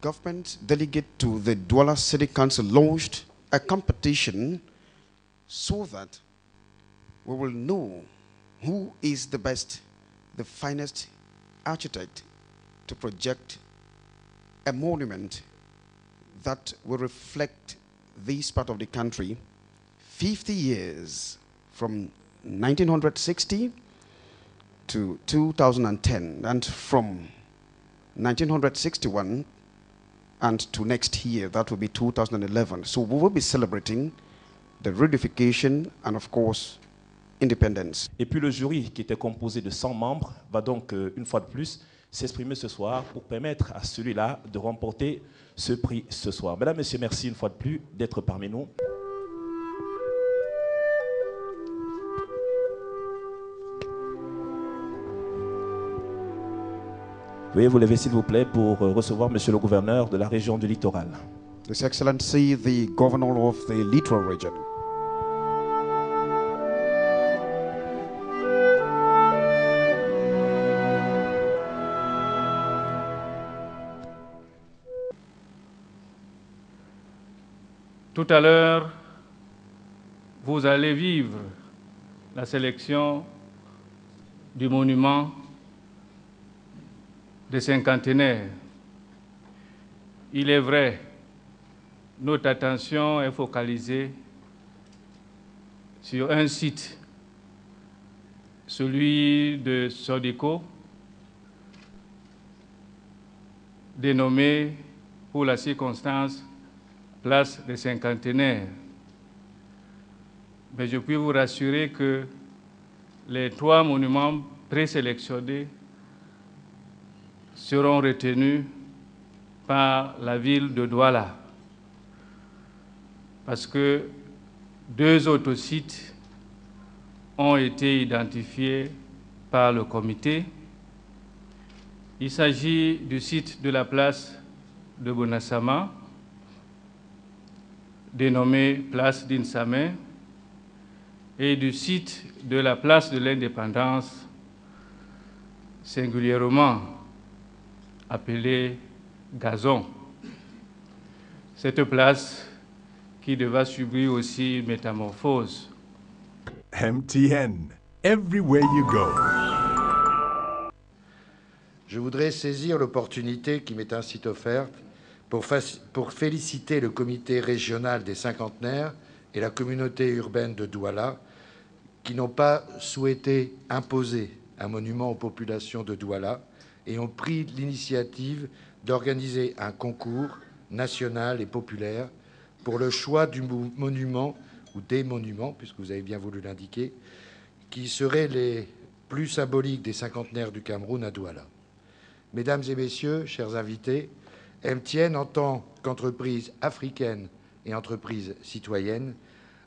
government delegate to the Douala City Council launched a competition so that we will know who is the best, the finest architect to project a monument that will reflect this part of the country 50 years from 1960 to 2010, and from 1961 and to next year, that will be 2011. So we will be celebrating the reunification and of course independence. Et puis le jury, qui était composé de 100 membres, va donc une fois de plus s'exprimer ce soir pour permettre à celui-là de remporter ce prix ce soir. Mesdames, Messieurs, merci une fois de plus d'être parmi nous. Veuillez vous lever s'il vous plaît pour recevoir Monsieur le gouverneur de la région du littoral. His Excellency, the Governor of the Littoral Region. Tout à l'heure, vous allez vivre la sélection du monument des cinquantenaires. Il est vrai, notre attention est focalisée sur un site, celui de Sodeco, dénommé pour la circonstance Place des Cinquantenaires. Mais je puis vous rassurer que les 3 monuments présélectionnés seront retenus par la ville de Douala, parce que 2 autres sites ont été identifiés par le comité. Il s'agit du site de la place de Bonassama, dénommé place d'Insamé, et du site de la place de l'Indépendance, singulièrement appelée Gazon. Cette place qui devra subir aussi une métamorphose. MTN, everywhere you go. Je voudrais saisir l'opportunité qui m'est ainsi offerte pour féliciter le comité régional des cinquantenaires et la communauté urbaine de Douala qui n'ont pas souhaité imposer un monument aux populations de Douala et ont pris l'initiative d'organiser un concours national et populaire pour le choix du monument ou des monuments, puisque vous avez bien voulu l'indiquer, qui seraient les plus symboliques des cinquantenaires du Cameroun à Douala. Mesdames et messieurs, chers invités, MTN, en tant qu'entreprise africaine et entreprise citoyenne,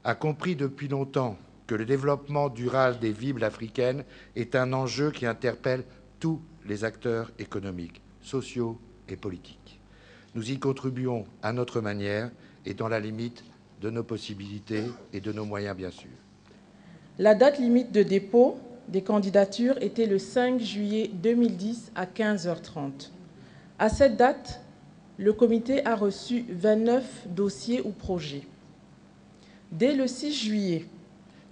a compris depuis longtemps que le développement durable des villes africaines est un enjeu qui interpelle tous les acteurs économiques, sociaux et politiques. Nous y contribuons à notre manière et dans la limite de nos possibilités et de nos moyens, bien sûr. La date limite de dépôt des candidatures était le 5 juillet 2010 à 15h30. À cette date, le comité a reçu 29 dossiers ou projets. Dès le 6 juillet,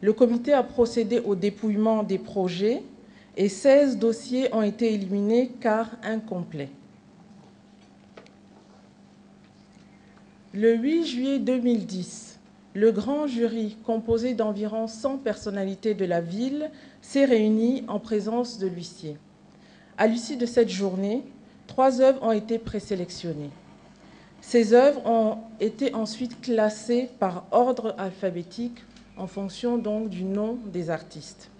le comité a procédé au dépouillement des projets et 16 dossiers ont été éliminés car incomplets. Le 8 juillet 2010, le grand jury, composé d'environ 100 personnalités de la ville, s'est réuni en présence de l'huissier. À l'issue de cette journée, 3 œuvres ont été présélectionnées. Ces œuvres ont été ensuite classées par ordre alphabétique en fonction donc du nom des artistes.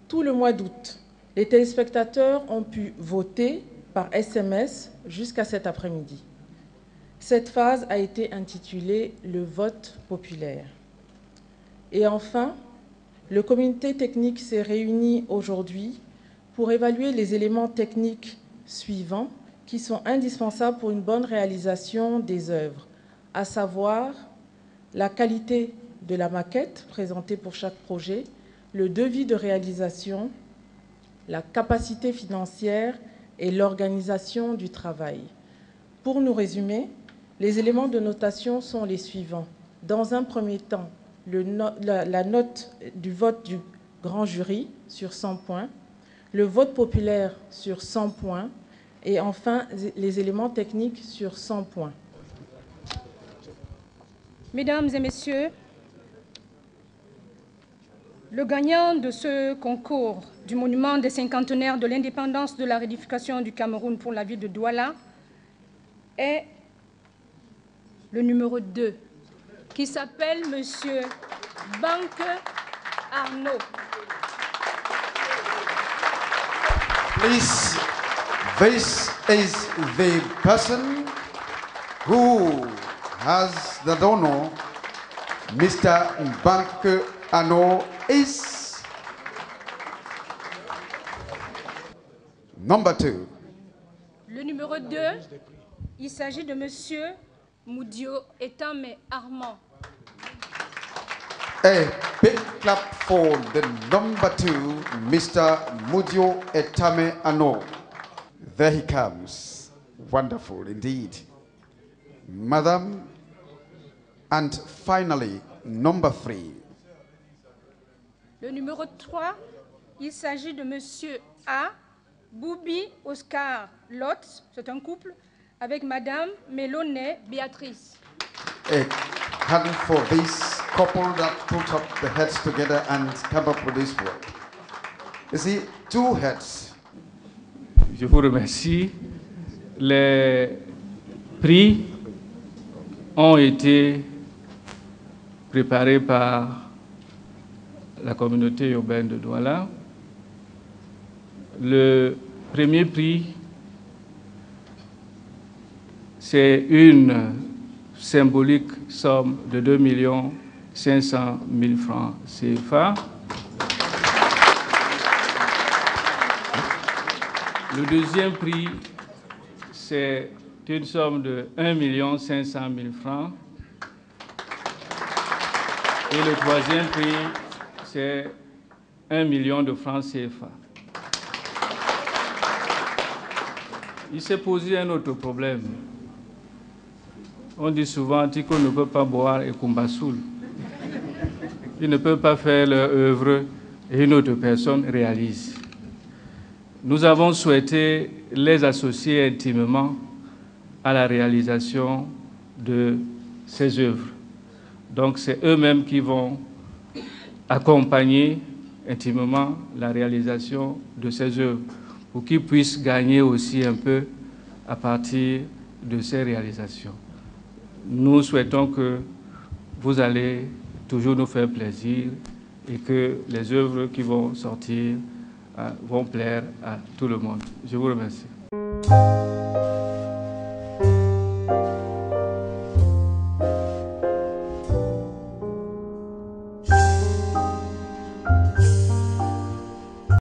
Tout le mois d'août, les téléspectateurs ont pu voter par SMS jusqu'à cet après-midi. Cette phase a été intitulée « Le vote populaire ». Et enfin, le comité technique s'est réuni aujourd'hui pour évaluer les éléments techniques suivants qui sont indispensables pour une bonne réalisation des œuvres, à savoir la qualité de la maquette présentée pour chaque projet, le devis de réalisation, la capacité financière et l'organisation du travail. Pour nous résumer, les éléments de notation sont les suivants. Dans un premier temps, la note du vote du grand jury sur 100 points, le vote populaire sur 100 points et enfin les éléments techniques sur 100 points. Mesdames et messieurs, le gagnant de ce concours du monument des cinquantenaires de l'indépendance de la réunification du Cameroun pour la ville de Douala est le numéro 2, qui s'appelle Monsieur Banque Arnaud. Please, this is the person who has the honor. Mr. Banque Arnaud is number 2. Le numéro 2, il s'agit de Monsieur Moudio Etame Armand. A big clap for the number 2, Mr. Moudio Etame Arnaud. There he comes. Wonderful indeed. Madam, and finally, number 3. Le numéro 3, il s'agit de Monsieur A. Boubi Oscar Lotz, c'est un couple, avec Madame Mélonnet Béatrice. A hand for this couple that put up the heads together and come up with this word. You see, 2 heads. Je vous remercie. Les prix ont été préparés par la communauté urbaine de Douala. Le premier prix, c'est une symbolique somme de 2 500 000 francs CFA. Le deuxième prix, c'est une somme de 1 500 000 francs. Et le troisième prix, c'est 1 million de francs CFA. Il s'est posé un autre problème. On dit souvent Tiko ne peut pas boire et Kumbasoul. Il ne peut pas faire leur œuvre et une autre personne réalise. Nous avons souhaité les associer intimement à la réalisation de ces œuvres. Donc c'est eux-mêmes qui vont accompagner intimement la réalisation de ces œuvres pour qu'ils puissent gagner aussi un peu à partir de ces réalisations. Nous souhaitons que vous allez toujours nous faire plaisir et que les œuvres qui vont sortir vont plaire à tout le monde. Je vous remercie.